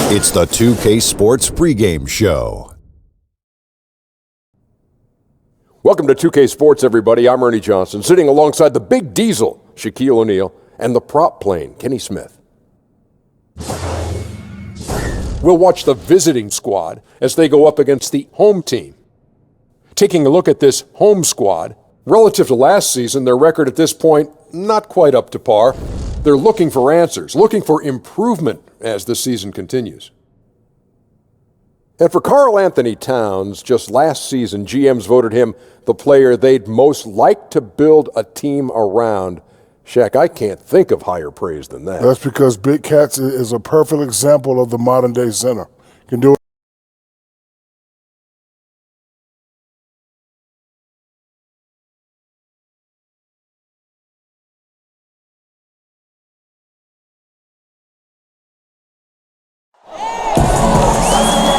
It's the 2K Sports pregame show. Welcome to 2K Sports, everybody. I'm Ernie Johnson, sitting alongside the Big Diesel, Shaquille O'Neal, and the prop plane, Kenny Smith. We'll watch the visiting squad as they go up against the home team. Taking a look at this home squad, relative to last season, their record at this point, not quite up to par. They're looking for answers, looking for improvement as the season continues. And for Karl Anthony Towns, just last season, GMs voted him the player they'd most like to build a team around. Shaq, I can't think of higher praise than that. That's because Big Cats is a perfect example of the modern-day center. Can do it.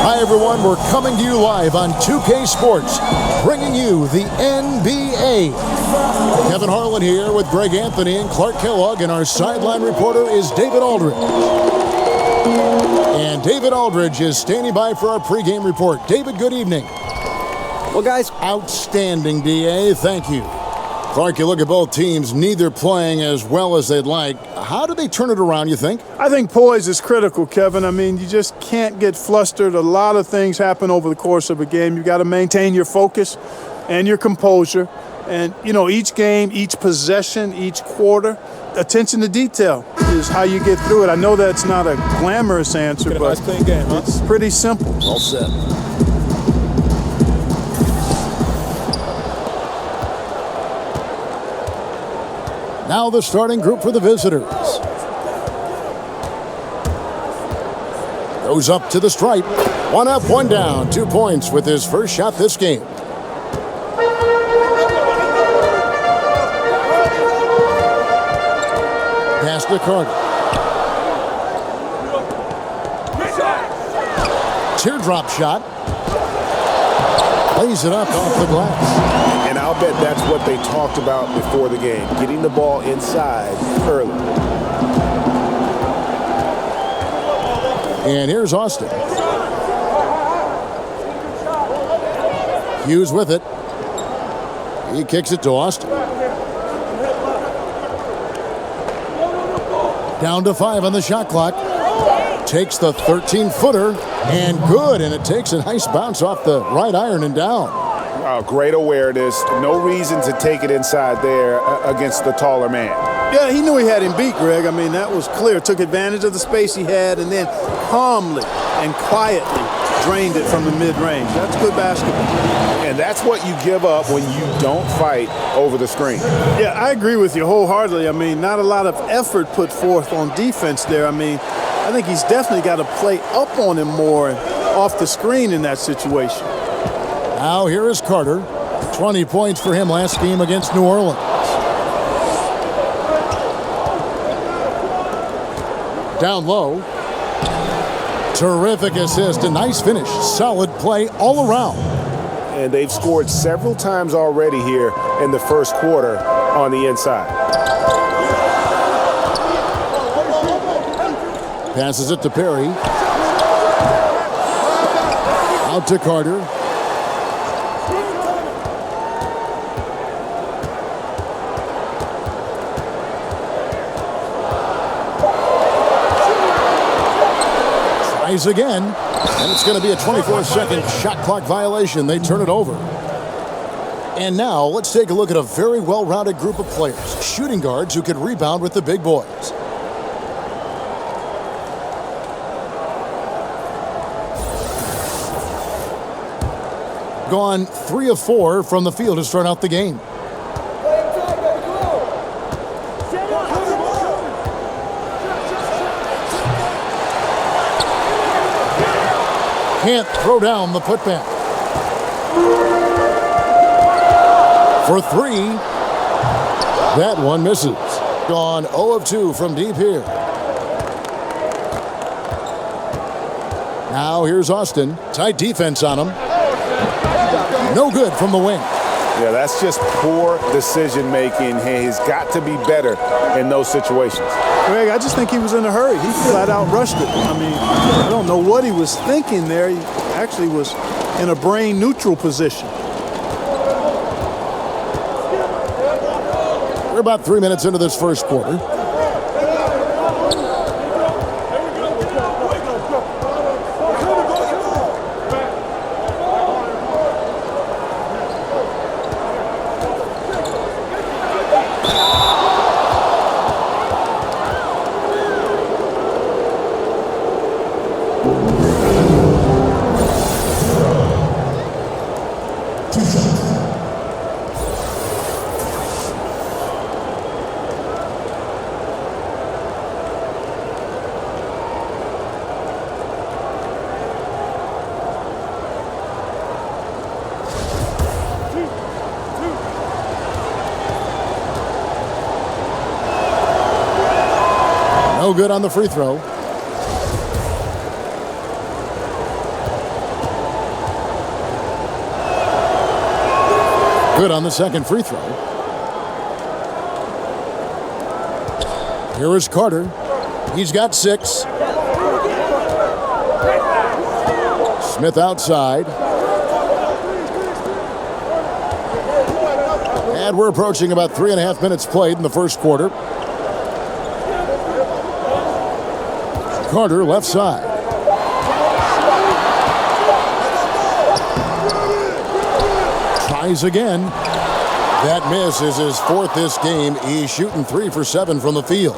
Hi, everyone. We're coming to you live on 2K Sports, bringing you the NBA. Kevin Harlan here with Greg Anthony and Clark Kellogg, and our sideline reporter is David Aldridge. And David Aldridge is standing by for our pregame report. David, good evening. Well, guys, outstanding, DA. Thank you. Clark, you look at both teams, neither playing as well as they'd like. How do they turn it around, you think? I think poise is critical, Kevin. I mean, you just can't get flustered. A lot of things happen over the course of a game. You got to maintain your focus and your composure. And, you know, each game, each possession, each quarter, attention to detail is how you get through it. I know that's not a glamorous answer, but it's pretty simple. All set. Now the starting group for the visitors. Goes up to the stripe. One up, one down. 2 points with his first shot this game. Pass to Carter. Teardrop shot. Lays it up off the glass. And I'll bet that's what they talked about before the game, getting the ball inside early. And here's Austin. Hughes with it. He kicks it to Austin. Down to 5 on the shot clock. Takes the 13-footer, and good. And it takes a nice bounce off the right iron and down. Great awareness. No reason to take it inside there against the taller man. Yeah, he knew he had him beat, Greg. I mean, that was clear. Took advantage of the space he had and then calmly and quietly drained it from the mid-range. That's good basketball. And that's what you give up when you don't fight over the screen. Yeah, I agree with you wholeheartedly. I mean, not a lot of effort put forth on defense there. I mean, I think he's definitely got to play up on him more off the screen in that situation. Now here is Carter. 20 points for him last game against New Orleans. Down low. Terrific assist. A nice finish. Solid play all around. And they've scored several times already here in the first quarter on the inside. Passes it to Perry. Out to Carter. Tries again, and it's going to be a 24-second shot clock violation. They turn it over. And now let's take a look at a very well-rounded group of players, shooting guards who can rebound with the big boys. Gone 3 of 4 from the field to start out the game. Can't throw down the putback. For 3. That one misses. Gone 0 of 2 from deep here. Now here's Austin. Tight defense on him. No good from the wing. Yeah, that's just poor decision making. He's got to be better in those situations. Greg, I just think he was in a hurry. He flat out rushed it. I mean, I don't know what he was thinking there. He actually was in a brain neutral position. We're about 3 minutes into this first quarter. No good on the free throw. Good on the second free throw. Here is Carter. He's got 6. Smith outside. And we're approaching about 3.5 minutes played in the first quarter. Carter left side. Tries again. That miss is his 4th this game. He's shooting 3 for 7 from the field.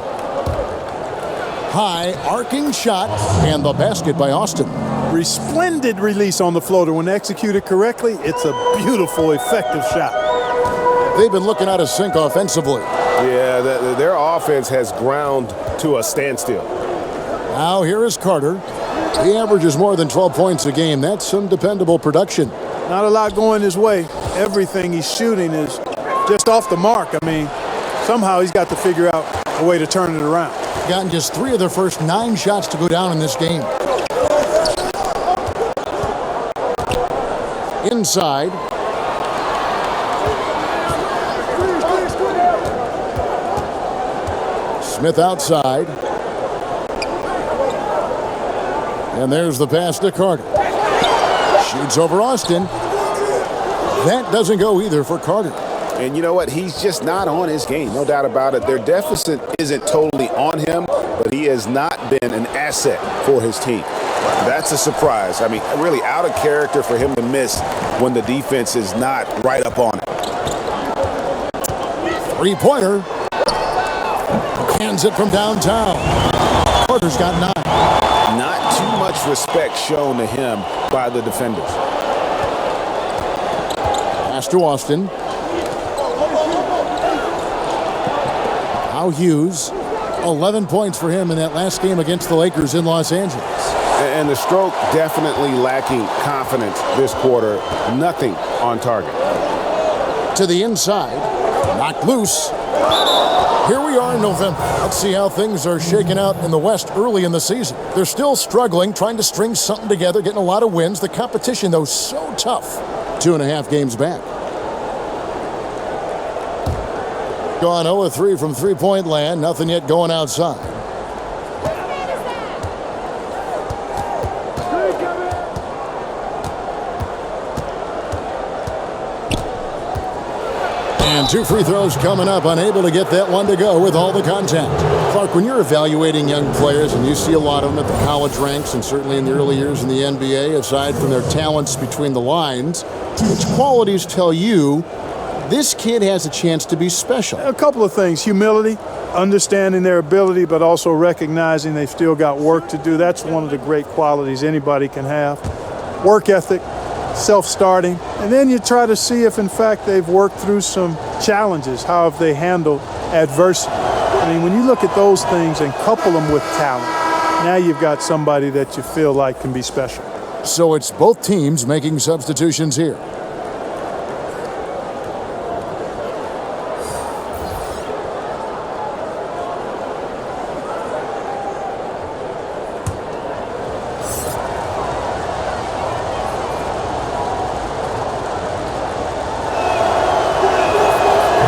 High arcing shot and the basket by Austin. Resplendent release on the floater. When executed correctly, it's a beautiful, effective shot. They've been looking out of sync offensively. Yeah, their offense has ground to a standstill. Now here is Carter. He averages more than 12 points a game. That's some dependable production. Not a lot going his way. Everything he's shooting is just off the mark. I mean, somehow he's got to figure out a way to turn it around. Gotten just 3 of their first 9 shots to go down in this game. Inside. Smith outside. And there's the pass to Carter. Shoots over Austin. That doesn't go either for Carter. And you know what? He's just not on his game. No doubt about it. Their deficit isn't totally on him, but he has not been an asset for his team. That's a surprise. I mean, really out of character for him to miss when the defense is not right up on it. 3-pointer. Hands it from downtown. Carter's got 9. Not too much respect shown to him by the defenders. Pass to Austin. Now Hughes. 11 points for him in that last game against the Lakers in Los Angeles. And the stroke definitely lacking confidence this quarter. Nothing on target. To the inside. Knocked loose. Here we are in November. Let's see how things are shaking out in the West early in the season. They're still struggling, trying to string something together, getting a lot of wins. The competition, though, so tough. 2.5 games back. Gone 0-3 from three-point land. Nothing yet going outside. And 2 free throws coming up, unable to get that one to go with all the contact. Clark, when you're evaluating young players, and you see a lot of them at the college ranks and certainly in the early years in the NBA, aside from their talents between the lines, which qualities tell you this kid has a chance to be special? A couple of things. Humility, understanding their ability, but also recognizing they've still got work to do. That's one of the great qualities anybody can have. Work ethic, self-starting, and then you try to see if in fact they've worked through some challenges. How have they handled adversity? I mean, when you look at those things and couple them with talent, now you've got somebody that you feel like can be special. So it's both teams making substitutions here.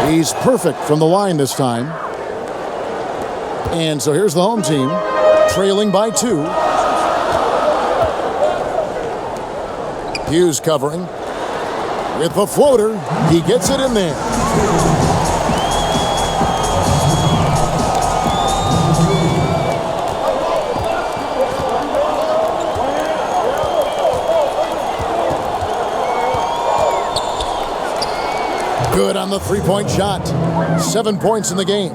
He's perfect from the line this time. And so here's the home team, trailing by 2. Hughes covering. With the floater, he gets it in there. Good on the three-point shot. 7 points in the game.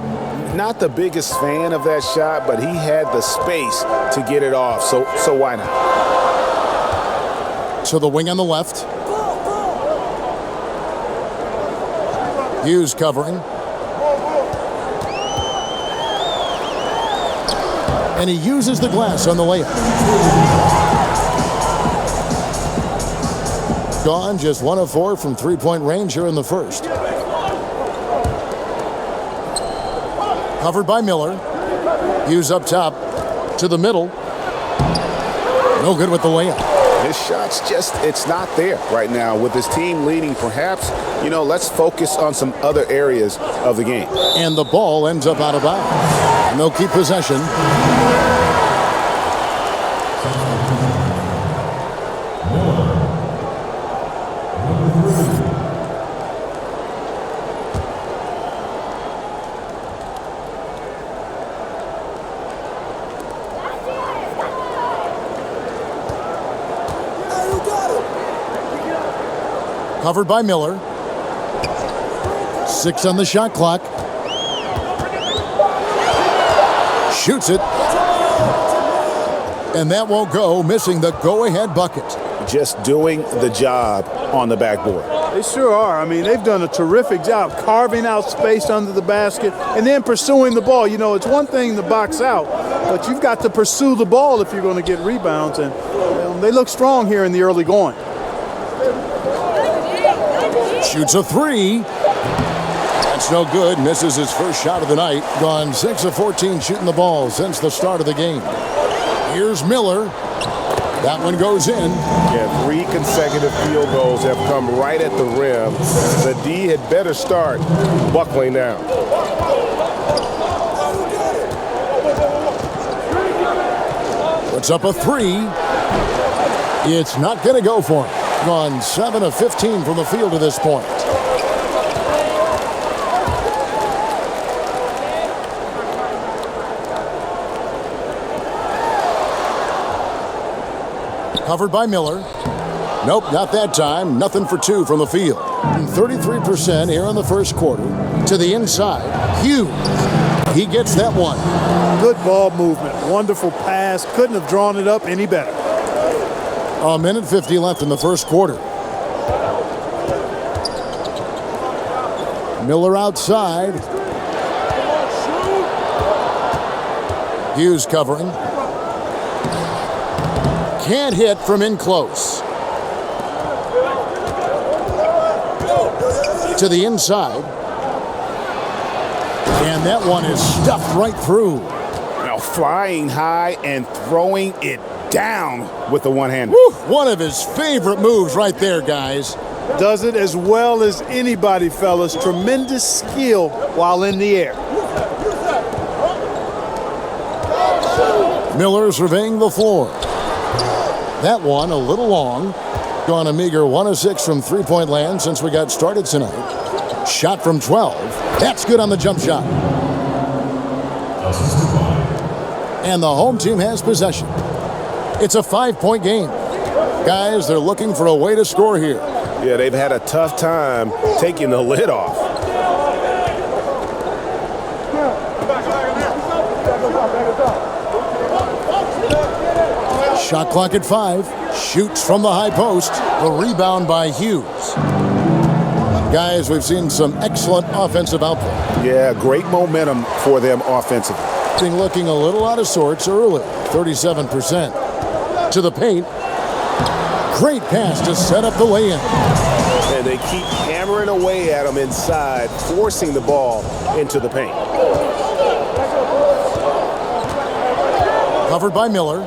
Not the biggest fan of that shot, but he had the space to get it off, so why not? To the wing on the left. Hughes covering. And he uses the glass on the layup. Gone just 1 of 4 from three-point range here in the first. Covered by Miller. Hughes up top to the middle. No good with the layup. His shot's just, it's not there right now. With his team leading, perhaps, let's focus on some other areas of the game. And the ball ends up out of bounds. And they'll keep possession. Covered by Miller. 6 on the shot clock. Shoots it. And that won't go, missing the go-ahead bucket. Just doing the job on the backboard. They sure are. I mean, they've done a terrific job carving out space under the basket and then pursuing the ball. It's one thing to box out, but you've got to pursue the ball if you're going to get rebounds. And they look strong here in the early going. Shoots a 3. That's no good. Misses his first shot of the night. Gone 6 of 14 shooting the ball since the start of the game. Here's Miller. That one goes in. Yeah, 3 consecutive field goals have come right at the rim. The D had better start buckling down. Puts up a 3. It's not going to go for him. Gone 7 of 15 from the field to this point. Covered by Miller. Nope, not that time. Nothing for 2 from the field. 33% here in the first quarter. To the inside. Hughes. He gets that one. Good ball movement. Wonderful pass. Couldn't have drawn it up any better. A minute 50 left in the first quarter. Miller outside. Hughes covering. Can't hit from in close. To the inside. And that one is stuffed right through. Now flying high and throwing it down with the one-hander. One of his favorite moves right there, guys. Does it as well as anybody, fellas. Tremendous skill while in the air. Miller surveying the floor. That one a little long. Gone a meager 1 of 6 from three-point land since we got started tonight. Shot from 12. That's good on the jump shot. And the home team has possession. It's a 5-point game. Guys, they're looking for a way to score here. Yeah, they've had a tough time taking the lid off. Shot clock at 5. Shoots from the high post. The rebound by Hughes. Guys, we've seen some excellent offensive output. Yeah, great momentum for them offensively. Been looking a little out of sorts early. 37%. To the paint. Great pass to set up the lay-in. And they keep hammering away at them inside, forcing the ball into the paint. Covered by Miller.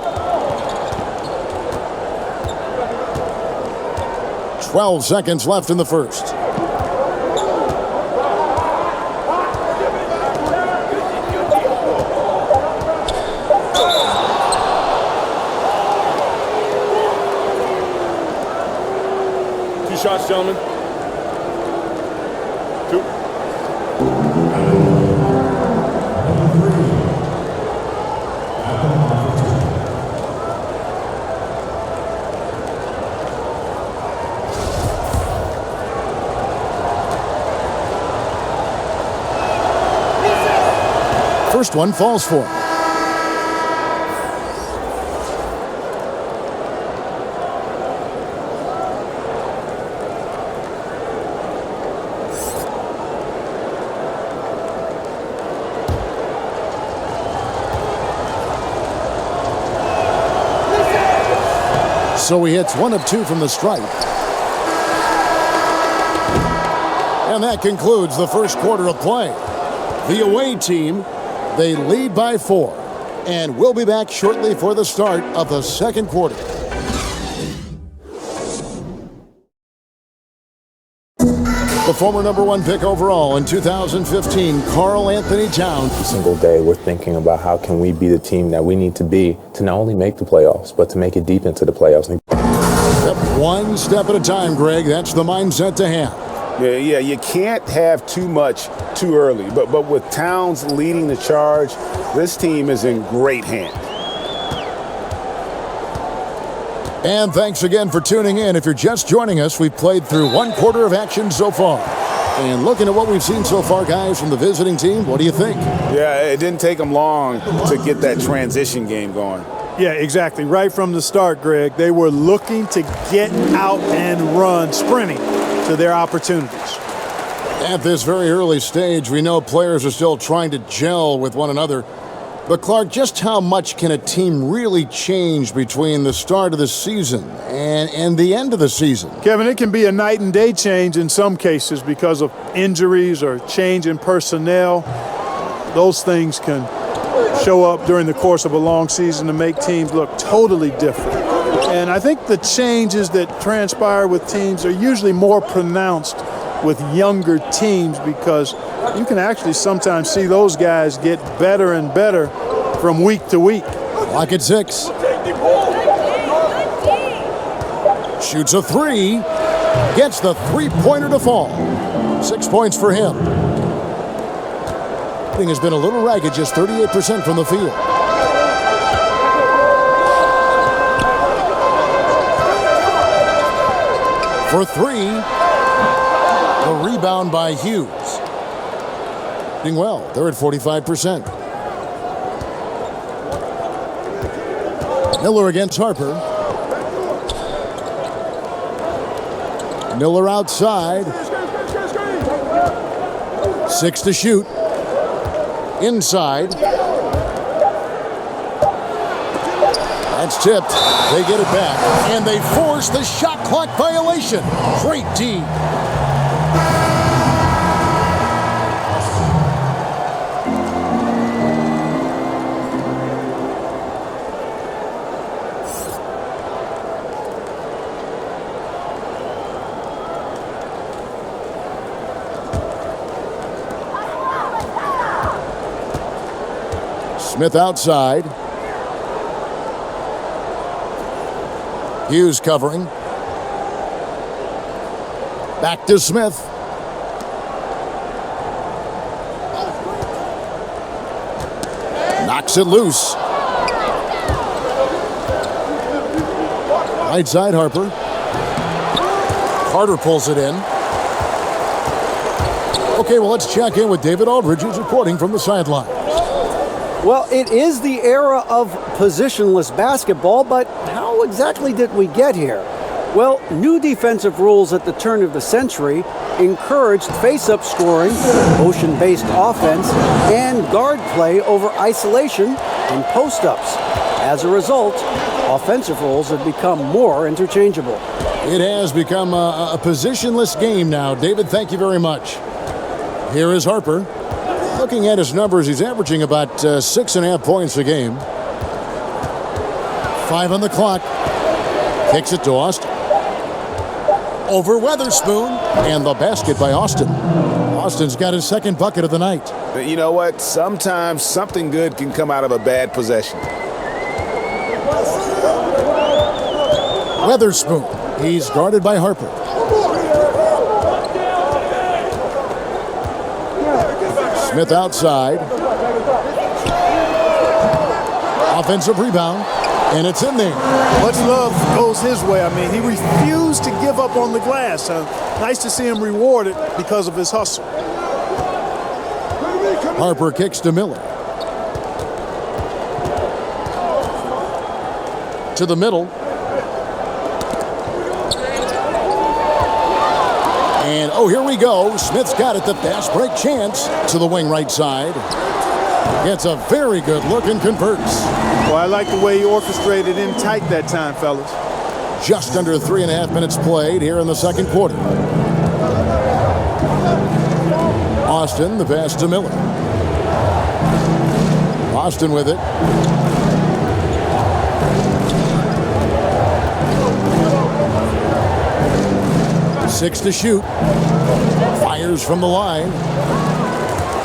12 seconds left in the first. shots, gentlemen. 2. First one falls for him. So he hits 1 of 2 from the stripe. And that concludes the first quarter of play. The away team, they lead by 4. And we'll be back shortly for the start of the second quarter. The former #1 pick overall in 2015, Karl Anthony Towns. Every single day we're thinking about how can we be the team that we need to be to not only make the playoffs, but to make it deep into the playoffs. One step at a time, Greg. That's the mindset to have. Yeah, you can't have too much too early. But with Towns leading the charge, this team is in great hands. And thanks again for tuning in. If you're just joining us, we've played through 1 quarter of action so far. And looking at what we've seen so far, guys, from the visiting team, what do you think? Yeah, it didn't take them long to get that transition game going. Yeah, exactly. Right from the start, Greg, they were looking to get out and run, sprinting to their opportunities. At this very early stage, we know players are still trying to gel with one another. But, Clark, just how much can a team really change between the start of the season and the end of the season? Kevin, it can be a night and day change in some cases because of injuries or change in personnel. Those things can show up during the course of a long season to make teams look totally different. And I think the changes that transpire with teams are usually more pronounced with younger teams because you can actually sometimes see those guys get better and better from week to week. Clock at 6. Shoots a 3. Gets the three-pointer to fall. 6 points for him. Thing has been a little ragged, just 38% from the field. For 3. The rebound by Hughes. Doing well. They're at 45%. Miller against Harper. Miller outside. 6 to shoot. Inside. That's tipped. They get it back. And they force the shot clock violation. Great D. Smith outside. Hughes covering. Back to Smith. Knocks it loose. Right side, Harper. Carter pulls it in. Okay, well, let's check in with David Aldridge, who's reporting from the sideline. Well, it is the era of positionless basketball, but how exactly did we get here? Well, new defensive rules at the turn of the century encouraged face-up scoring, motion-based offense, and guard play over isolation and post-ups. As a result, offensive roles have become more interchangeable. It has become a positionless game now. David, thank you very much. Here is Harper. Looking at his numbers, he's averaging about 6.5 points a game. 5 on the clock. Kicks it to Austin. Over Weatherspoon. And the basket by Austin. Austin's got his second bucket of the night. But you know what? Sometimes something good can come out of a bad possession. Weatherspoon. He's guarded by Harper. Smith outside. Offensive rebound, and it's in there. Much love goes his way. I mean, he refused to give up on the glass. Nice to see him rewarded because of his hustle. Harper kicks to Miller. To the middle. And, oh, here we go. Smith's got it. The fast break chance to the wing right side. Gets a very good look and converts. Well, I like the way he orchestrated in tight that time, fellas. Just under 3.5 minutes played here in the second quarter. Austin, the pass to Miller. Austin with it. Six to shoot. Fires from the line.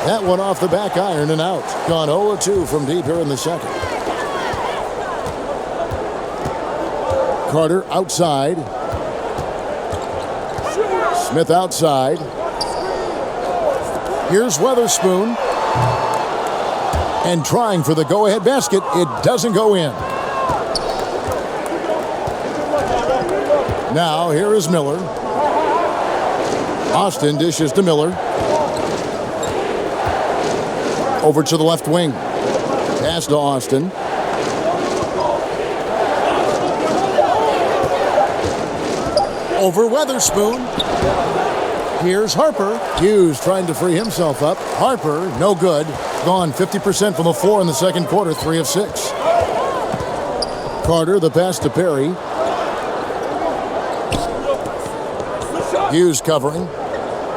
That one off the back iron and out. Gone 0-2 from deep here in the second. Carter outside. Smith outside. Here's Weatherspoon. And trying for the go-ahead basket. It doesn't go in. Now here is Miller. Austin dishes to Miller. Over to the left wing. Pass to Austin. Over Weatherspoon. Here's Harper. Hughes trying to free himself up. Harper, no good. Gone 50% from the floor in the second quarter, 3 of 6. Carter, the pass to Perry. Hughes covering.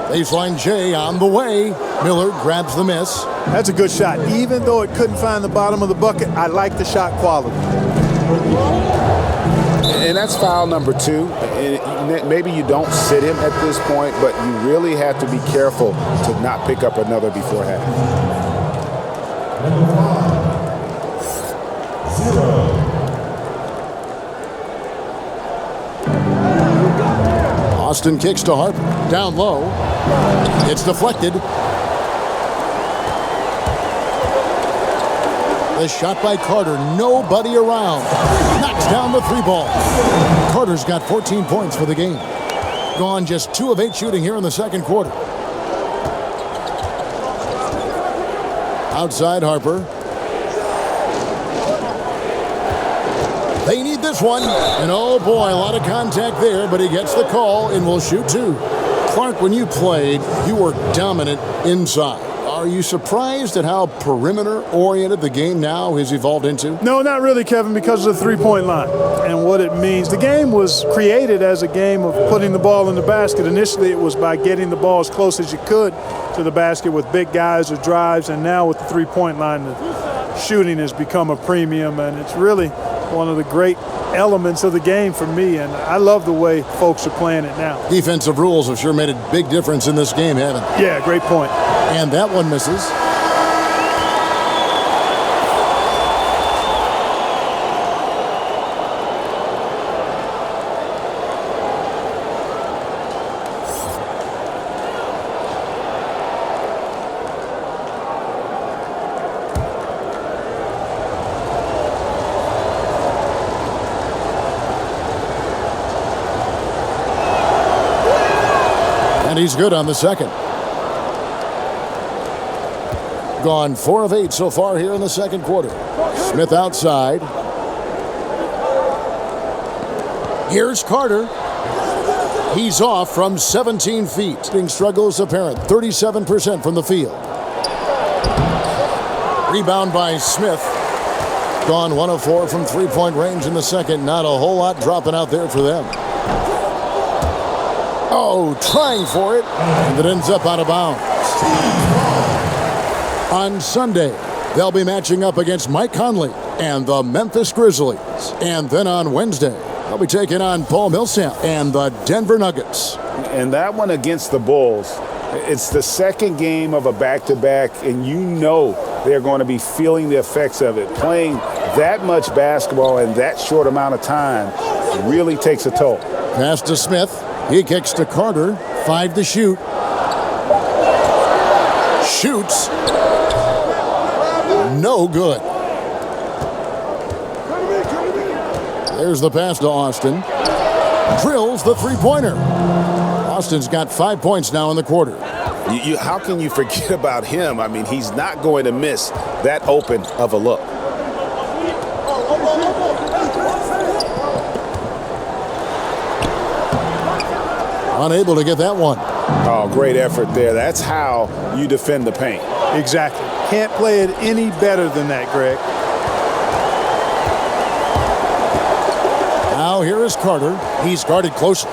Baseline J on the way. Miller grabs the miss. That's a good shot. Even though it couldn't find the bottom of the bucket, I like the shot quality. And that's foul number 2. And maybe you don't sit him at this point, but you really have to be careful to not pick up another before half. Austin kicks to Harper. Down low. It's deflected. The shot by Carter. Nobody around. Knocks down the 3-ball. Carter's got 14 points for the game. Gone just 2 of 8 shooting here in the second quarter. Outside Harper. They need this one. And oh boy, a lot of contact there, but he gets the call and will shoot 2. Clark, when you played, you were dominant inside. Are you surprised at how perimeter-oriented the game now has evolved into? No, not really, Kevin, because of the three-point line and what it means. The game was created as a game of putting the ball in the basket. Initially, it was by getting the ball as close as you could to the basket with big guys or drives, and now with the three-point line, the shooting has become a premium, and it's really one of the great elements of the game for me, and I love the way folks are playing it now. Defensive rules have sure made a big difference in this game, haven't they? Yeah, great point. And that one misses. And he's good on the second. Gone 4 of 8 so far here in the second quarter. Smith outside. Here's Carter. He's off from 17 feet. Struggles apparent. 37% from the field. Rebound by Smith. Gone 1 of 4 from 3-point range in the second. Not a whole lot dropping out there for them. Oh, trying for it. And it ends up out of bounds. On Sunday, they'll be matching up against Mike Conley and the Memphis Grizzlies. And then on Wednesday, they'll be taking on Paul Millsap and the Denver Nuggets. And that one against the Bulls, it's the second game of a back-to-back, and you know they're going to be feeling the effects of it. Playing that much basketball in that short amount of time really takes a toll. Pass to Smith. He kicks to Carter. 5 to shoot. Shoots. No good. There's the pass to Austin. Drills the three-pointer. Austin's got 5 points now in the quarter. How can you forget about him? I mean, he's not going to miss that open of a look. Unable to get that one. Oh, great effort there. That's how you defend the paint. Exactly. Can't play it any better than that, Greg. Now here is Carter. He's guarded closely.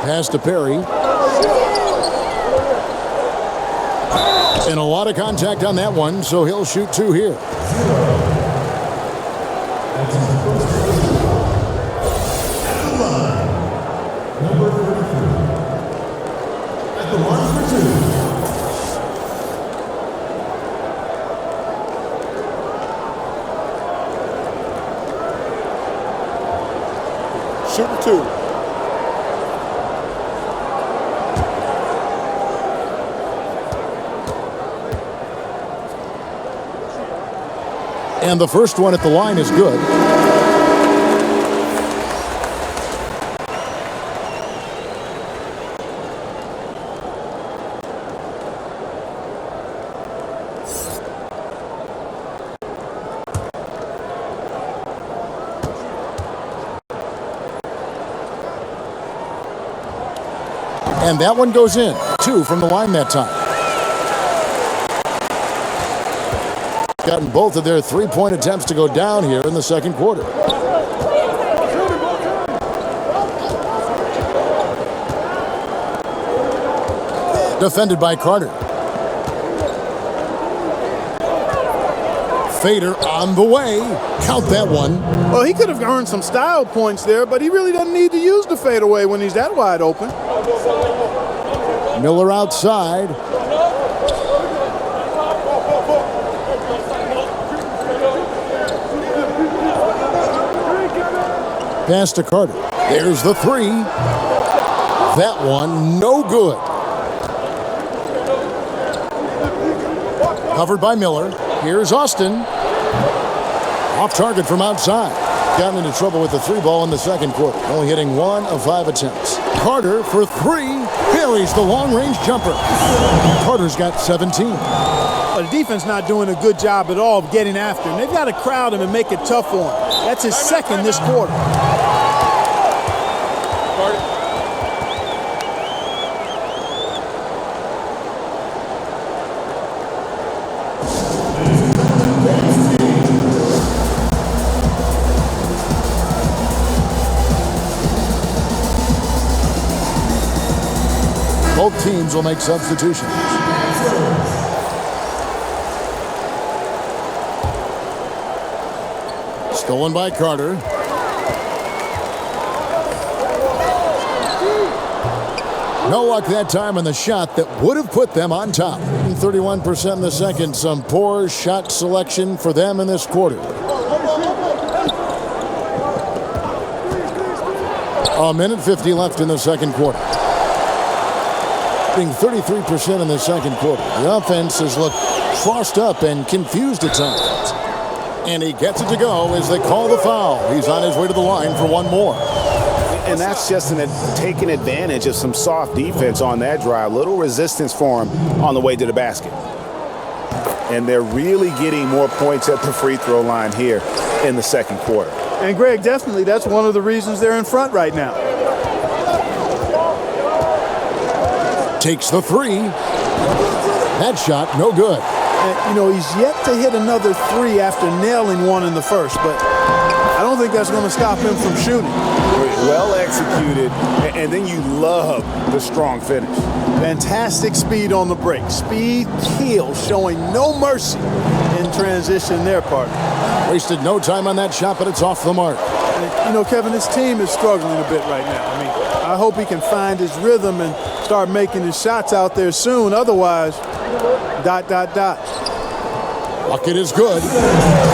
Pass to Perry. And a lot of contact on that one, so he'll shoot 2 here. Shooting 2. And the first one at the line is good. And that one goes in. 2 from the line that time. Gotten both of their three-point attempts to go down here in the second quarter. Defended by Carter. Fader on the way. Count that one. Well, he could have earned some style points there, but he really doesn't need to use the fadeaway when he's that wide open. Miller outside. Pass to Carter. There's the 3. That one, no good. Covered by Miller. Here's Austin. Off target from outside. Got into trouble with the 3 ball in the second quarter. Only hitting 1 of 5 attempts. Carter for 3. Buries the long-range jumper. Carter's got 17. Well, the defense not doing a good job at all of getting after him. They've got to crowd him and make it tough for him. That's his second this quarter. Both teams will make substitutions. Stolen by Carter. No luck that time on the shot that would have put them on top. 31% in the second. Some poor shot selection for them in this quarter. A minute 50 left in the second quarter. 33% in the second quarter. The offense has looked crossed up and confused at times. And he gets it to go as they call the foul. He's on his way to the line for one more. And that's just taking advantage of some soft defense on that drive. Little resistance for him on the way to the basket. And they're really getting more points at the free throw line here in the second quarter. And Greg, definitely that's one of the reasons they're in front right now. Takes the 3. That shot, no good. And, you know, he's yet to hit another 3 after nailing one in the first, but I don't think that's going to stop him from shooting. Well executed, and then you love the strong finish. Fantastic speed on the break. Speed kill, showing no mercy in transition there, partner. Wasted no time on that shot, but it's off the mark. And, you know, Kevin, this team is struggling a bit right now. I mean, I hope he can find his rhythm and start making his shots out there soon. Otherwise, ... Bucket is good.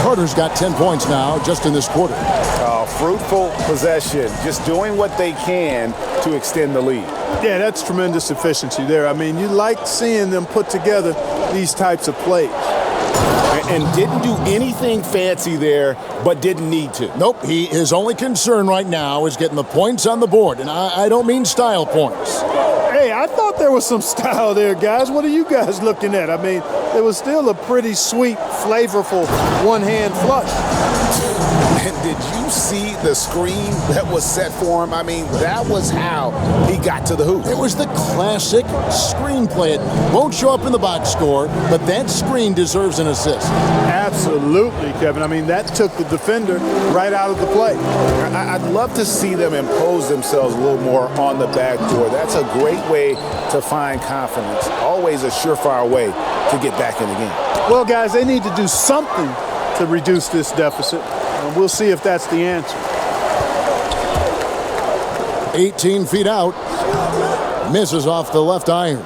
Carter's got 10 points now just in this quarter. Oh, fruitful possession, just doing what they can to extend the lead. Yeah, that's tremendous efficiency there. I mean, you like seeing them put together these types of plays. And didn't do anything fancy there, but didn't need to. Nope, his only concern right now is getting the points on the board, and I don't mean style points. Hey, I thought there was some style there, guys. What are you guys looking at? I mean, it was still a pretty sweet, flavorful one-hand flush. And did you see the screen that was set for him? I mean, that was how he got to the hoop. It was the classic screenplay. It won't show up in the box score, but that screen deserves an assist. Absolutely, Kevin. I mean, that took the defender right out of the play. I'd love to see them impose themselves a little more on the backdoor. That's a great way to find confidence. Always a surefire way to get back in the game. Well, guys, they need to do something to reduce this deficit. And we'll see if that's the answer. 18 feet out. Misses off the left iron.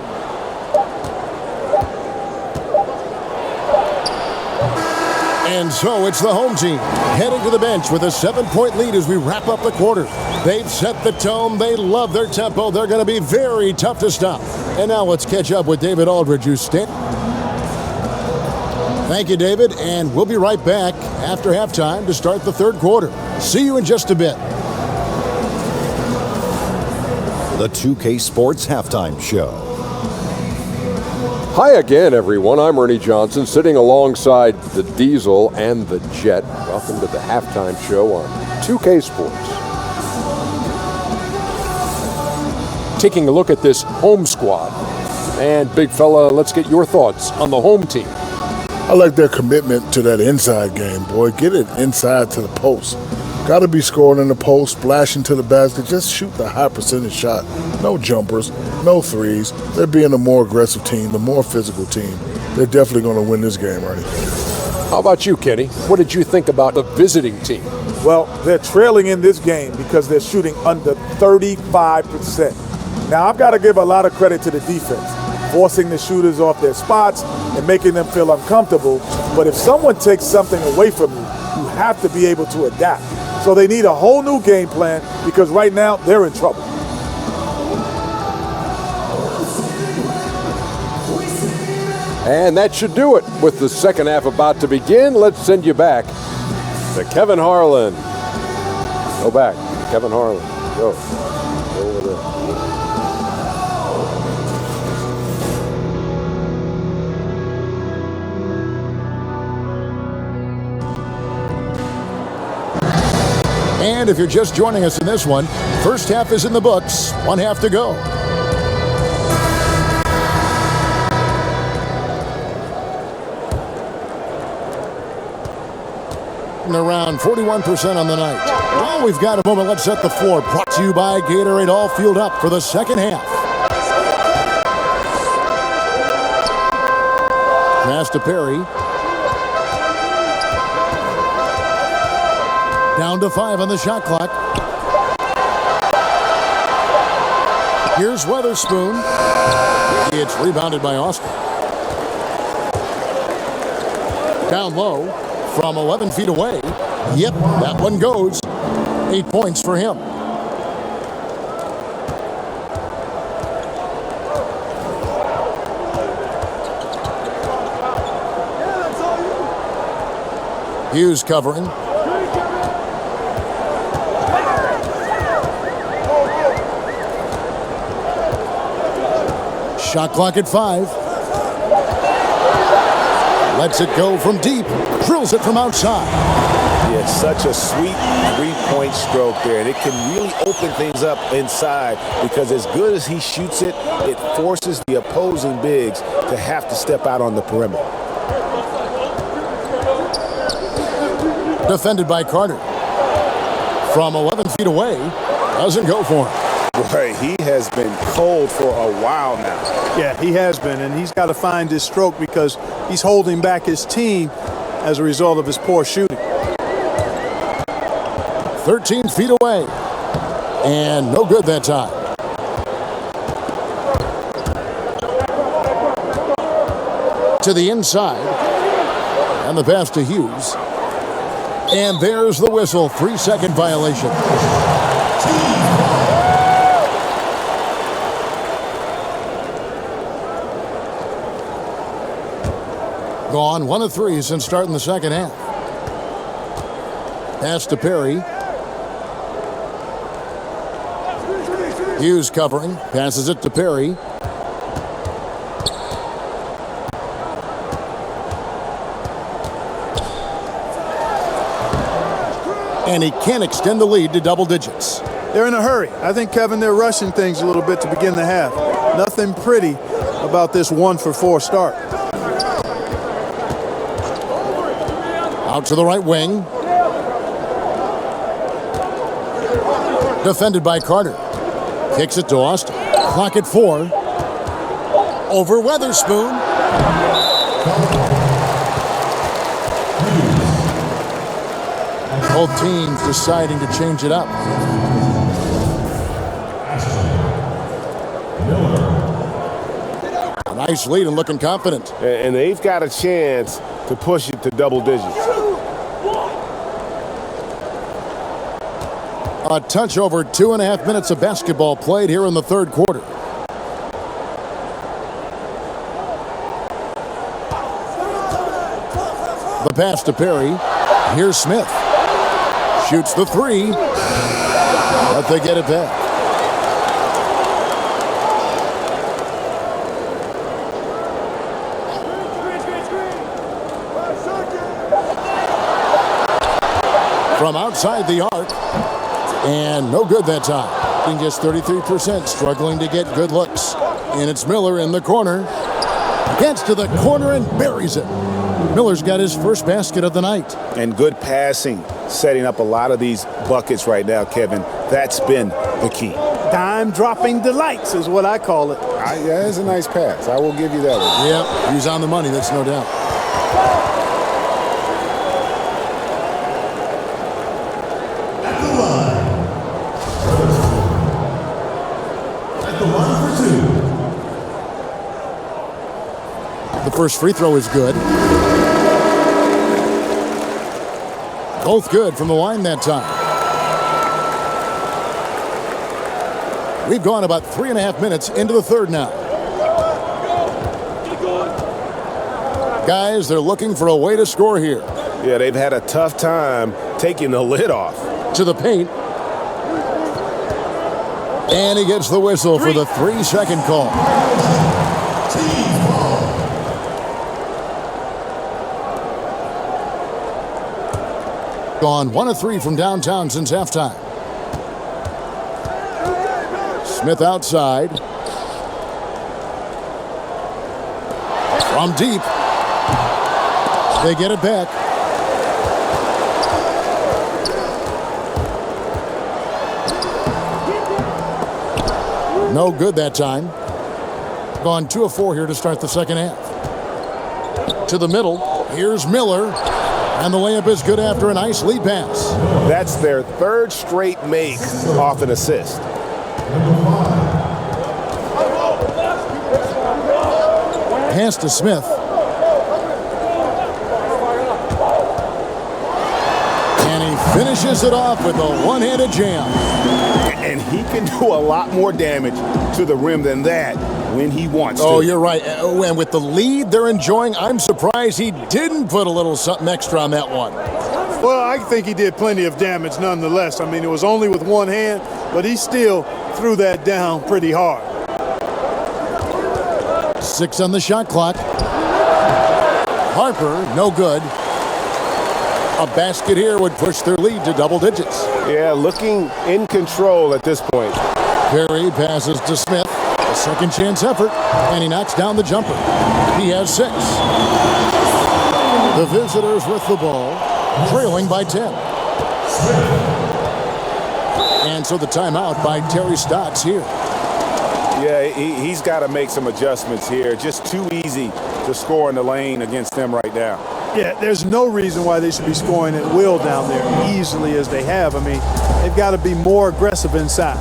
And so it's the home team heading to the bench with a 7-point lead as we wrap up the quarter. They've set the tone. They love their tempo. They're going to be very tough to stop. And now let's catch up with David Aldridge, who's standing. Thank you, David, and we'll be right back after halftime to start the third quarter. See you in just a bit. The 2K Sports Halftime Show. Hi again, everyone. I'm Ernie Johnson, sitting alongside the Diesel and the Jet. Welcome to the halftime show on 2K Sports. Taking a look at this home squad. And, big fella, let's get your thoughts on the home team. I like their commitment to that inside game, boy. Get it inside to the post. Got to be scoring in the post, splashing to the basket. Just shoot the high percentage shot. No jumpers, no threes. They're being a more aggressive team, the more physical team. They're definitely going to win this game, Ernie. How about you, Kenny? What did you think about the visiting team? Well, they're trailing in this game because they're shooting under 35%. Now, I've got to give a lot of credit to the defense, forcing the shooters off their spots and making them feel uncomfortable. But if someone takes something away from you, you have to be able to adapt. So they need a whole new game plan because right now they're in trouble. And that should do it. With the second half about to begin, let's send you back to Kevin Harlan. Go back. Kevin Harlan. Go. Go over there. And if you're just joining us in this one, first half is in the books, one half to go. And around 41% on the night. Well, we've got a moment. Let's set the floor. Brought to you by Gatorade, all fueled up for the second half. Pass to Perry. Down to 5 on the shot clock. Here's Weatherspoon. It's rebounded by Austin. Down low from 11 feet away. Yep, that one goes. 8 points for him. Hughes covering. Shot clock at 5. Lets it go from deep. Drills it from outside. Yeah, it's such a sweet three-point stroke there. And it can really open things up inside because as good as he shoots it, it forces the opposing bigs to have to step out on the perimeter. Defended by Carter. From 11 feet away, doesn't go for him. Boy, he has been cold for a while now. Yeah, he has been, and he's got to find his stroke because he's holding back his team as a result of his poor shooting. 13 feet away, and no good that time. To the inside, and the pass to Hughes. And there's the whistle. 3-second violation. Gone 1 of 3 since starting the second half. Pass to Perry. Hughes covering. Passes it to Perry. And he can extend the lead to double digits. They're in a hurry. I think, Kevin, they're rushing things a little bit to begin the half. Nothing pretty about this 1-for-4 start. Out to the right wing. Defended by Carter. Kicks it to Austin. Clock at 4. Over Weatherspoon. Both teams deciding to change it up. A nice lead and looking confident. And they've got a chance to push it to double digits. A touch over 2.5 minutes of basketball played here in the third quarter. The pass to Perry. Here's Smith. Shoots the 3. But they get it back. From outside the arc. And no good that time. Just 33%, struggling to get good looks. And it's Miller in the corner. Gets to the corner and buries it. Miller's got his first basket of the night. And good passing, setting up a lot of these buckets right now, Kevin. That's been the key. Dime-dropping delights is what I call it. Yeah, it's a nice pass. I will give you that one. Yep, he's on the money, that's no doubt. The first free throw is good. Both good from the line that time. We've gone about 3.5 minutes into the third now. Guys, they're looking for a way to score here. Yeah, they've had a tough time taking the lid off. To the paint. And he gets the whistle for the 3-second call. Gone 1 of 3 from downtown since halftime. Smith outside. From deep. They get it back. No good that time. Gone 2 of 4 here to start the second half. To the middle. Here's Miller. And the layup is good after a nice lead pass. That's their third straight make off an assist. Pass to Smith. And he finishes it off with a one-handed jam. And he can do a lot more damage to the rim than that when he wants to. Oh, you're right. And with the lead they're enjoying, I'm surprised he didn't put a little something extra on that one. Well, I think he did plenty of damage nonetheless. I mean, it was only with one hand, but he still threw that down pretty hard. 6 on the shot clock. Harper, no good. A basket here would push their lead to double digits. Yeah, looking in control at this point. Perry passes to Smith. A second chance effort, and he knocks down the jumper. He has 6. The visitors with the ball, trailing by 10. And so the timeout by Terry Stotts here. Yeah, he's got to make some adjustments here. Just too easy to score in the lane against them right now. Yeah, there's no reason why they should be scoring at will down there easily as they have. I mean, they've got to be more aggressive inside.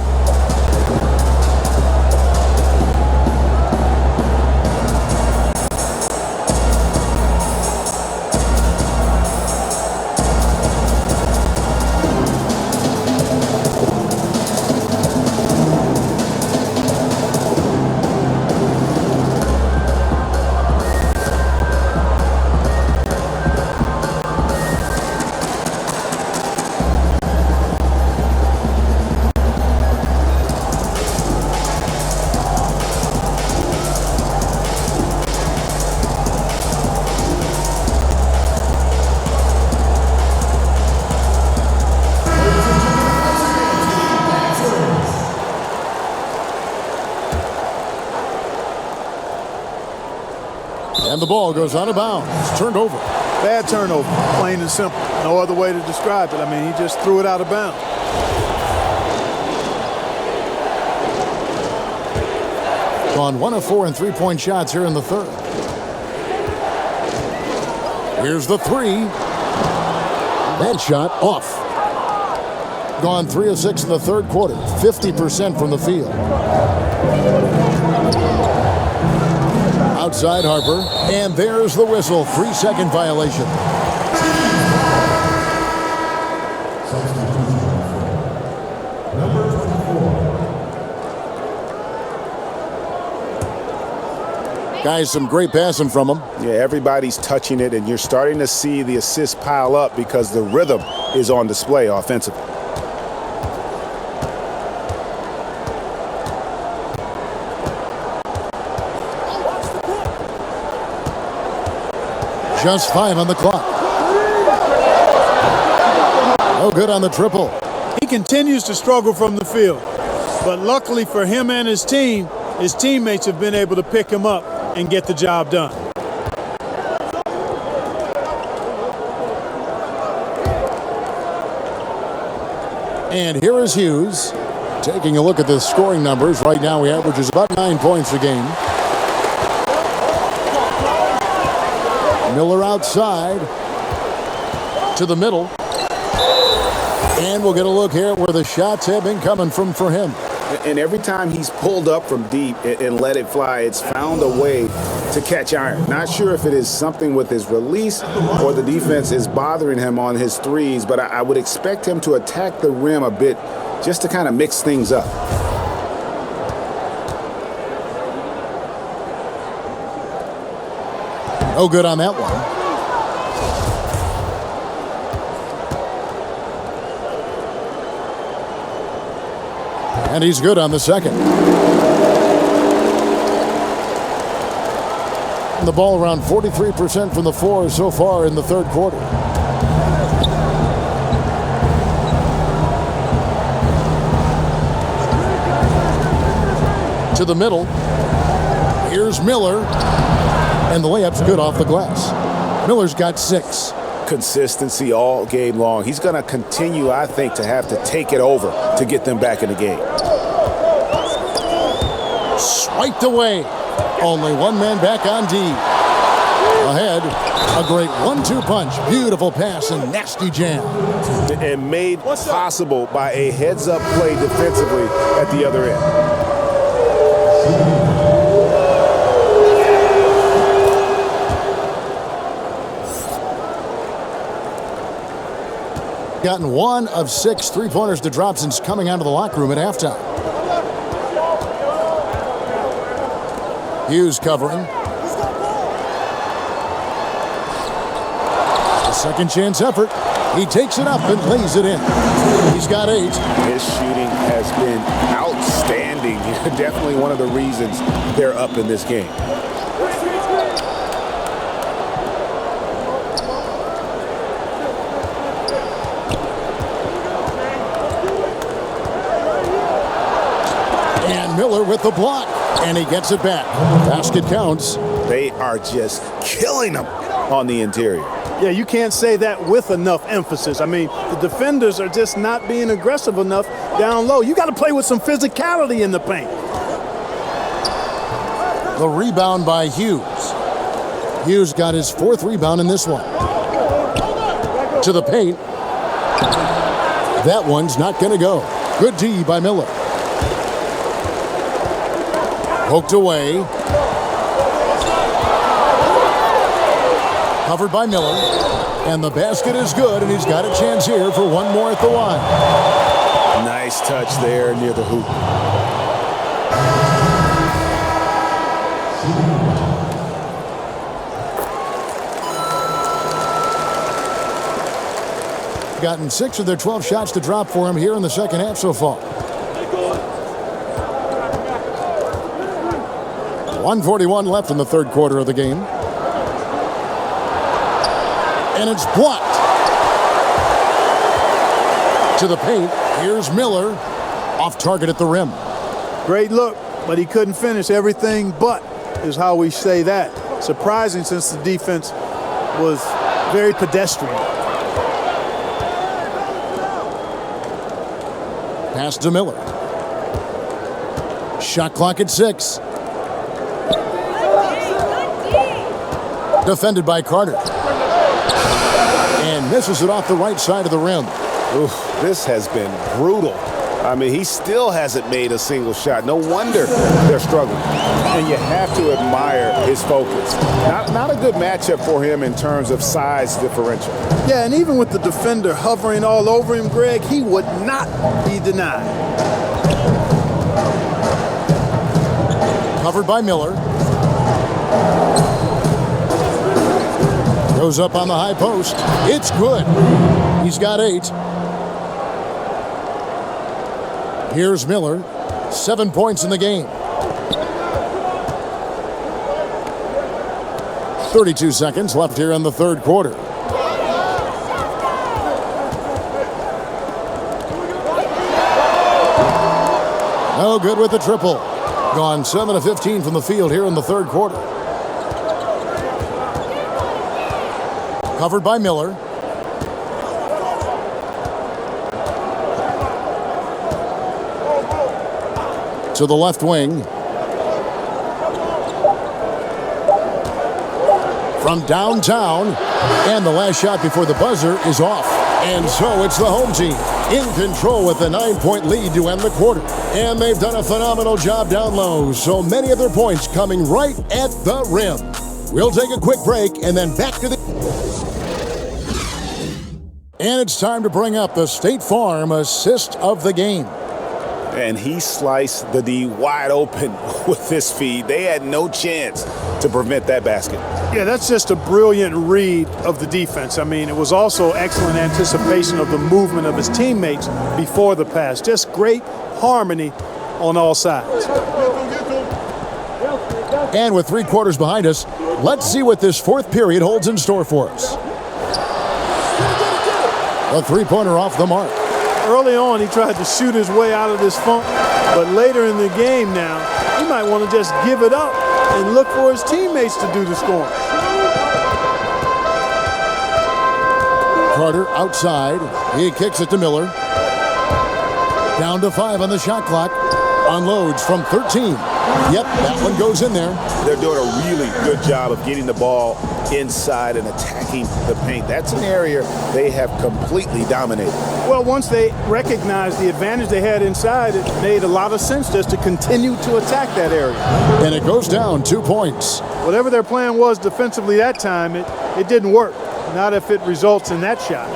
And the ball goes out of bounds. It's turned over. Bad turnover, plain and simple. No other way to describe it. I mean, he just threw it out of bounds. Gone 1 of 4 in three-point shots here in the third. Here's the three. That shot off. Gone 3 of 6 in the third quarter. 50% from the field. Outside Harper. And there's the whistle. 3-second violation. Guys, some great passing from him. Yeah, everybody's touching it, and you're starting to see the assists pile up because the rhythm is on display offensively. Just 5 on the clock. No good on the triple. He continues to struggle from the field. But luckily for him and his team, his teammates have been able to pick him up and get the job done. And here is Hughes. Taking a look at the scoring numbers. Right now he averages about 9 points a game. Miller outside to the middle. And we'll get a look here where the shots have been coming from for him. And every time he's pulled up from deep and let it fly, it's found a way to catch iron. Not sure if it is something with his release or the defense is bothering him on his threes, but I would expect him to attack the rim a bit just to kind of mix things up. No good on that one. And he's good on the second. And the ball around 43% from the floor so far in the third quarter. To the middle. Here's Miller. And the layup's good off the glass. Miller's got 6. Consistency all game long. He's going to continue, I think, to have to take it over to get them back in the game. Swiped away. Only one man back on D. Ahead, a great 1-2 punch. Beautiful pass and nasty jam. And made possible by a heads-up play defensively at the other end. Gotten 1 of 6 three-pointers to drop since coming out of the locker room at halftime. Hughes covering. A second chance effort. He takes it up and lays it in. He's got 8. His shooting has been outstanding. Definitely one of the reasons they're up in this game. Miller with the block, and he gets it back. Basket counts. They are just killing them on the interior. Yeah, you can't say that with enough emphasis. I mean, the defenders are just not being aggressive enough down low. You got to play with some physicality in the paint. The rebound by Hughes. Hughes got his 4th rebound in this one. To the paint. That one's not going to go. Good D by Miller. Poked away. Covered by Miller. And the basket is good, and he's got a chance here for one more at the line. Nice touch there near the hoop. Gotten 6 of their 12 shots to drop for him here in the second half so far. 1:41 left in the third quarter of the game. And it's blocked. To the paint. Here's Miller. Off target at the rim. Great look, but he couldn't finish. Everything but is how we say that. Surprising since the defense was very pedestrian. Pass to Miller. Shot clock at 6. Defended by Carter. And misses it off the right side of the rim. Oof, this has been brutal. I mean, he still hasn't made a single shot. No wonder they're struggling. And you have to admire his focus. Not a good matchup for him in terms of size differential. Yeah, and even with the defender hovering all over him, Greg, he would not be denied. Covered by Miller. Goes up on the high post. It's good. He's got 8. Here's Miller. 7 points in the game. 32 seconds left here in the third quarter. No good with the triple. Gone 7 of 15 from the field here in the third quarter. Covered by Miller. To the left wing. From downtown. And the last shot before the buzzer is off. And so it's the home team in control with a 9-point lead to end the quarter. And they've done a phenomenal job down low. So many of their points coming right at the rim. We'll take a quick break and then back to the... And it's time to bring up the State Farm assist of the game. And he sliced the D wide open with this feed. They had no chance to prevent that basket. Yeah, that's just a brilliant read of the defense. I mean, it was also excellent anticipation of the movement of his teammates before the pass. Just great harmony on all sides. And with 3 quarters behind us, let's see what this fourth period holds in store for us. A 3-pointer off the mark. Early on, he tried to shoot his way out of this funk, but later in the game now, he might want to just give it up and look for his teammates to do the scoring. Carter outside. He kicks it to Miller. Down to 5 on the shot clock. Unloads from 13. Yep, that one goes in there. They're doing a really good job of getting the ball inside and attacking the paint. That's an area they have completely dominated. Well, once they recognized the advantage they had inside, it made a lot of sense just to continue to attack that area. And it goes down 2 points. Whatever their plan was defensively that time, it didn't work. Not if it results in that shot.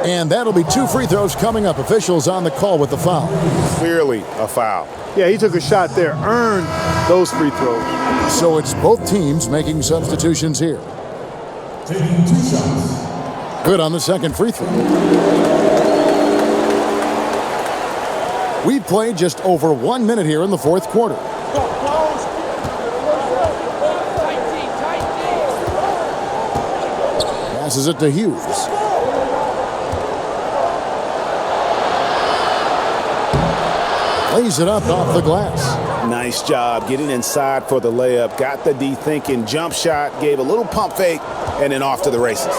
And that'll be 2 free throws coming up. Officials on the call with the foul. Clearly a foul. Yeah, he took a shot there, earned those free throws. So it's both teams making substitutions here. Taking 2 shots. Good on the second free throw. We've played just over 1 minute here in the fourth quarter. Passes it to Hughes. Lays it up off the glass. Nice job getting inside for the layup. Got the D thinking, jump shot, gave a little pump fake, and then off to the races.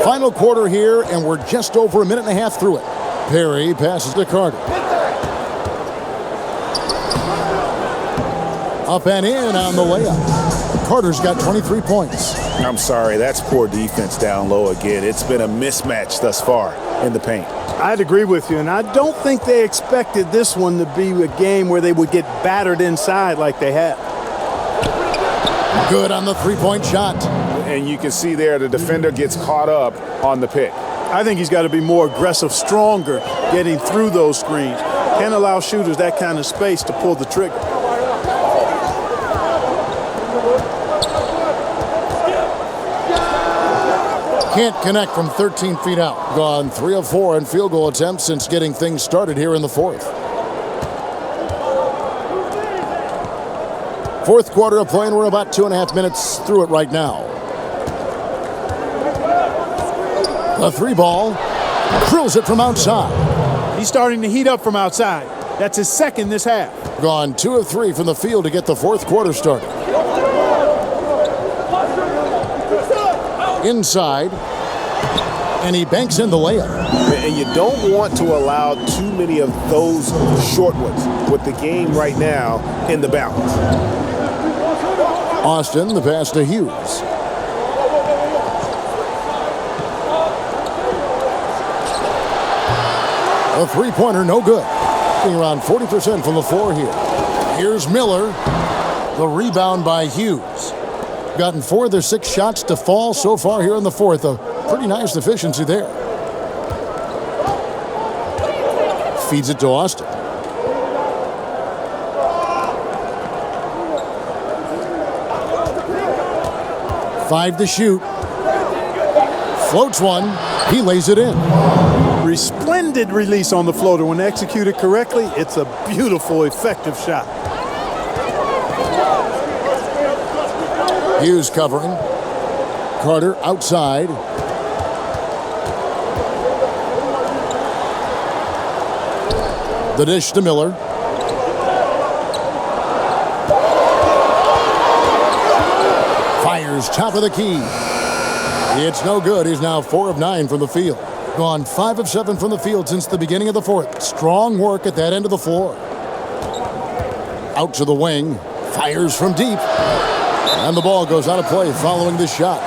Final quarter here, and we're just over 1.5 minutes through it. Perry passes to Carter. Up and in on the layup. Carter's got 23 points. I'm sorry, that's poor defense down low again. It's been a mismatch thus far in the paint. I'd agree with you, and I don't think they expected this one to be a game where they would get battered inside like they have. Good on the 3-point shot. And you can see there the defender gets caught up on the pick. I think he's got to be more aggressive, stronger, getting through those screens. Can't allow shooters that kind of space to pull the trigger. Can't connect from 13 feet out. Gone 3 of 4 in field goal attempts since getting things started here in the fourth. Fourth quarter of play, and we're about 2.5 minutes through it right now. The three ball. Drills it from outside. He's starting to heat up from outside. That's his second this half. Gone 2 of 3 from the field to get the fourth quarter started. Inside. And he banks in the layup. And you don't want to allow too many of those short ones with the game right now in the balance. Austin, the pass to Hughes. A three-pointer, no good. Being around 40% from the floor here. Here's Miller. The rebound by Hughes. Gotten 4 of their 6 shots to fall so far here in the fourth. A pretty nice efficiency there. Feeds it to Austin. Five to shoot. Floats one. He lays it in. Resplendent release on the floater. When executed correctly, it's a beautiful, effective shot. Hughes covering. Carter outside. The dish to Miller. Fires top of the key. It's no good. He's now 4 of 9 from the field. Gone 5 of 7 from the field since the beginning of the fourth. Strong work at that end of the floor. Out to the wing. Fires from deep. And the ball goes out of play following this shot.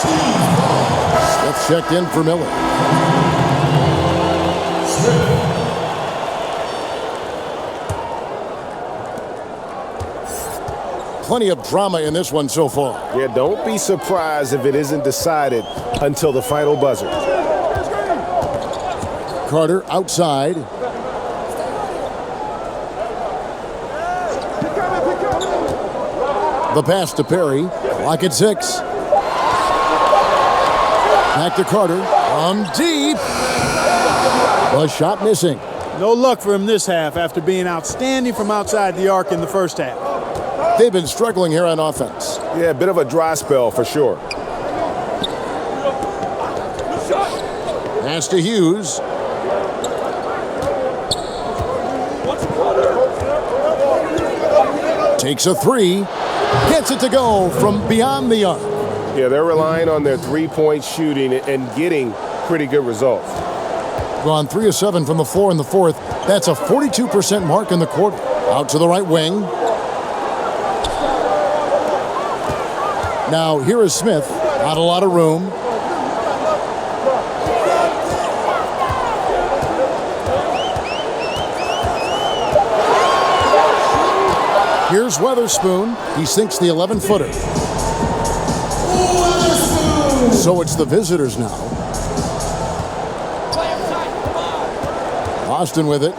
Smith checked in for Miller. Plenty of drama in this one so far. Yeah, don't be surprised if it isn't decided until the final buzzer. Carter outside. The pass to Perry. Clock at 6. Back to Carter. From deep. The shot missing. No luck for him this half after being outstanding from outside the arc in the first half. They've been struggling here on offense. Yeah, a bit of a dry spell for sure. Pass to Hughes. Takes a 3. Gets it to go from beyond the arc. Yeah, they're relying on their three-point shooting and getting pretty good results. Gone 3 of 7 from the floor in the fourth. That's a 42% mark in the quarter. Out to the right wing. Now here is Smith. Not a lot of room. Here's Weatherspoon. He sinks the 11-footer. So it's the visitors now. Austin with it.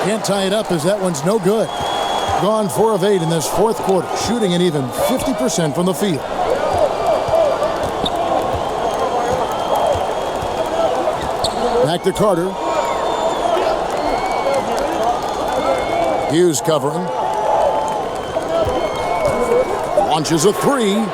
Can't tie it up as that one's no good. Gone 4 of 8 in this fourth quarter, shooting an even 50% from the field. Back to Carter. Hughes covering. Launches a 3.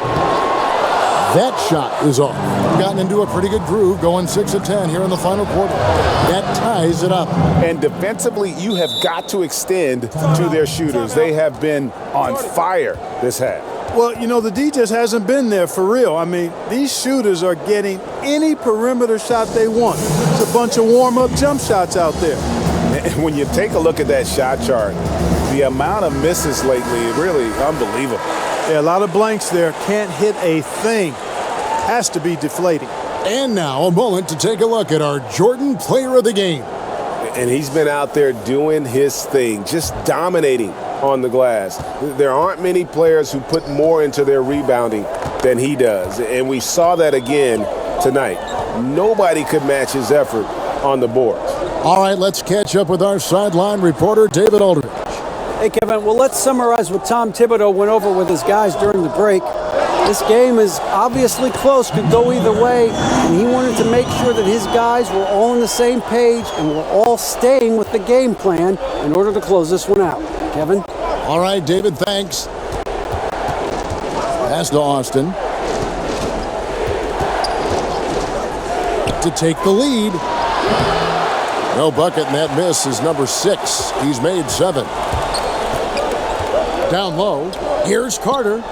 That shot is off. Gotten into a pretty good groove, going 6 of 10 here in the final quarter. That ties it up. And defensively, you have got to extend to their shooters. They have been on fire this half. Well, you know, the D just hasn't been there for real. I mean, these shooters are getting any perimeter shot they want. It's a bunch of warm-up jump shots out there. And when you take a look at that shot chart, the amount of misses lately is really unbelievable. Yeah, a lot of blanks there. Can't hit a thing. Has to be deflating. And now a moment to take a look at our Jordan Player of the Game. And he's been out there doing his thing, just dominating on the glass. There aren't many players who put more into their rebounding than he does. And we saw that again tonight. Nobody could match his effort on the boards. All right, let's catch up with our sideline reporter, David Aldridge. Hey, Kevin, well, let's summarize what Tom Thibodeau went over with his guys during the break. This game is obviously close, could go either way, and he wanted to make sure that his guys were all on the same page and were all staying with the game plan in order to close this one out. Kevin? All right, David, thanks. Pass to Austin. To take the lead. No bucket, and that miss is number 6. He's made 7. Down low. Here's Carter.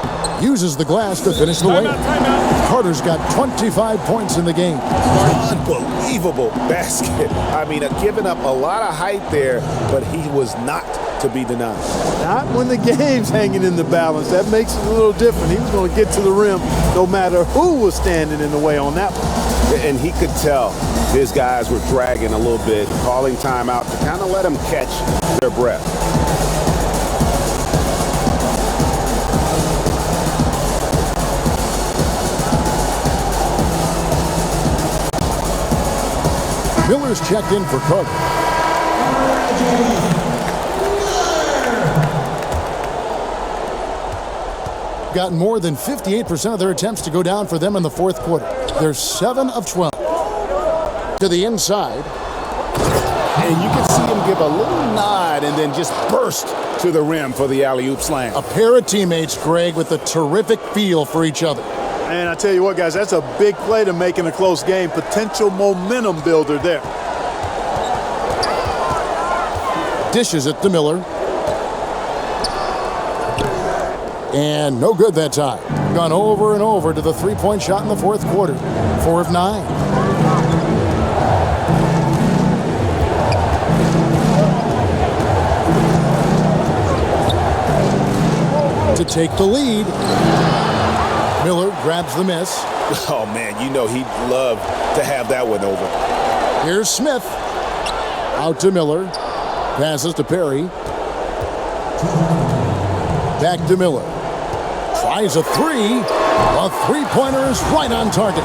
Uses the glass to finish the layup. Carter's got 25 points in the game. Unbelievable basket. I mean, giving up a lot of height there, but he was not to be denied. Not when the game's hanging in the balance. That makes it a little different. He was going to get to the rim no matter who was standing in the way on that one. And he could tell his guys were dragging a little bit, calling timeout to kind of let them catch their breath. Miller's checked in for Carter. Gotten more than 58% of their attempts to go down for them in the fourth quarter. They're 7 of 12. To the inside. And you can see him give a little nod and then just burst to the rim for the alley-oop slam. A pair of teammates, Greg, with a terrific feel for each other. And I tell you what, guys, that's a big play to make in a close game. Potential momentum builder there. Dishes it to Miller. And no good that time. Gone over and over to the three-point shot in the fourth quarter. 4 of 9. To take the lead. Miller grabs the miss. Oh, man, you know he'd love to have that one over. Here's Smith. Out to Miller. Passes to Perry. Back to Miller. Tries a 3. A three-pointer is right on target.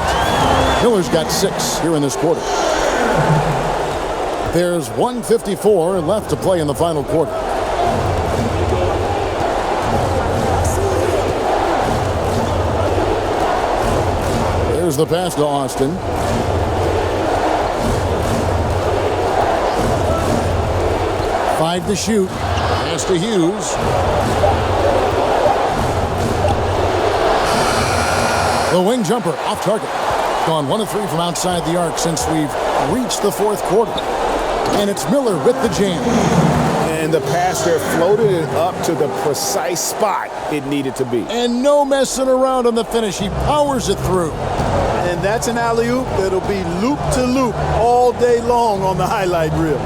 Miller's got 6 here in this quarter. There's 1:54 left to play in the final quarter. There's the pass to Austin. Five to shoot. Pass to Hughes. The wing jumper off target. Gone 1 of 3 from outside the arc since we've reached the fourth quarter. And it's Miller with the jam. And the pass there floated it up to the precise spot it needed to be. And no messing around on the finish. He powers it through. And that's an alley-oop that'll be loop to loop all day long on the highlight reel.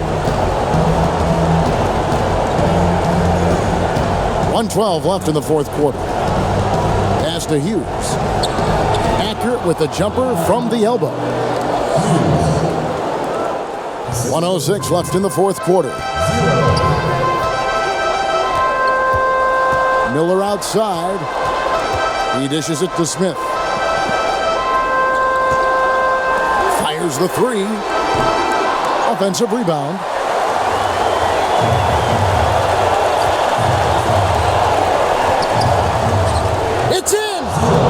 1:12 left in the fourth quarter. Pass to Hughes. Accurate with the jumper from the elbow. 1:06 left in the fourth quarter. Miller outside. He dishes it to Smith. Fires the 3. Offensive rebound. It's in!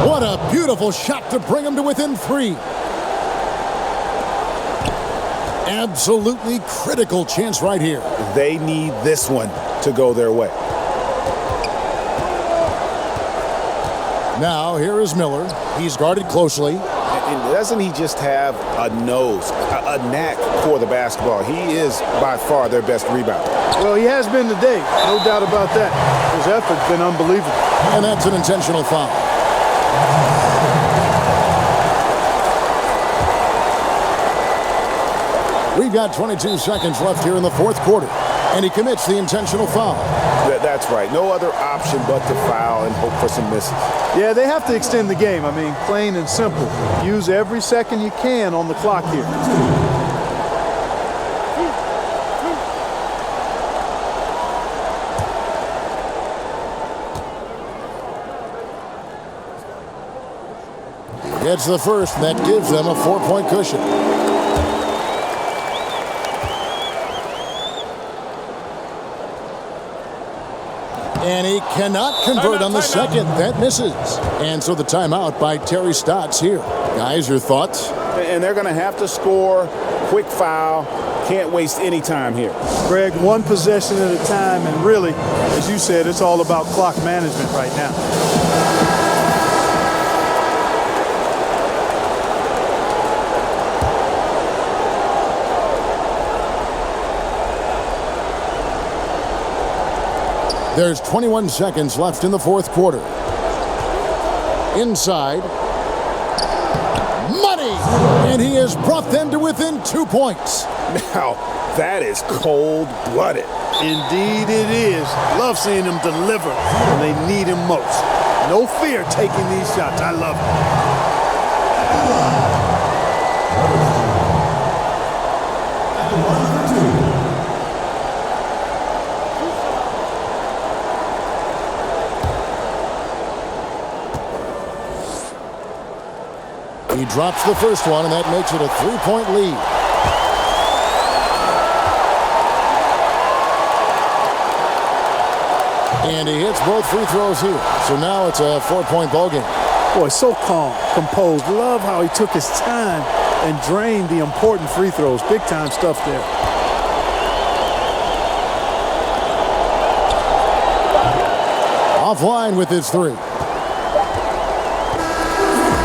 What a beautiful shot to bring him to within 3. Absolutely critical chance right here. They need this one to go their way. Now, here is Miller. He's guarded closely. And doesn't he just have a nose, a knack for the basketball? He is by far their best rebounder. Well, he has been today. No doubt about that. His effort's been unbelievable. And that's an intentional foul. We've got 22 seconds left here in the fourth quarter. And he commits the intentional foul. That's right. No other option but to foul and hope for some misses. Yeah, they have to extend the game. I mean, plain and simple. Use every second you can on the clock here. Gets the first, and that gives them a 4-point cushion. And he cannot convert on the second. That misses. And so the timeout by Terry Stotts here. Guys, your thoughts? And they're going to have to score. Quick foul. Can't waste any time here. Greg, one possession at a time, and really, as you said, it's all about clock management right now. There's 21 seconds left in the fourth quarter. Inside. Money! And he has brought them to within 2 points. Now, that is cold-blooded. Indeed it is. Love seeing them deliver when they need him most. No fear taking these shots. I love it. He drops the first one, and that makes it a 3-point lead. And he hits both free throws here. So now it's a 4-point ball game. Boy, so calm, composed. Love how he took his time and drained the important free throws. Big time stuff there. Offline with his three.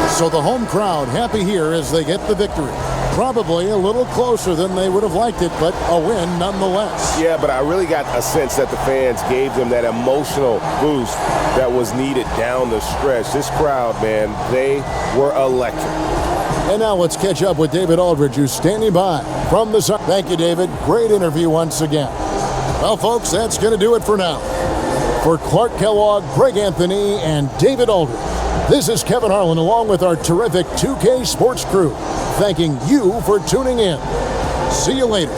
So the home crowd happy here as they get the victory. Probably a little closer than they would have liked it, but a win nonetheless. Yeah, but I really got a sense that the fans gave them that emotional boost that was needed down the stretch. This crowd, man, they were electric. And now let's catch up with David Aldridge, who's standing by from the side. Thank you, David. Great interview once again. Well, folks, that's going to do it for now. For Clark Kellogg, Greg Anthony, and David Aldridge, this is Kevin Harlan along with our terrific 2K Sports crew, thanking you for tuning in. See you later.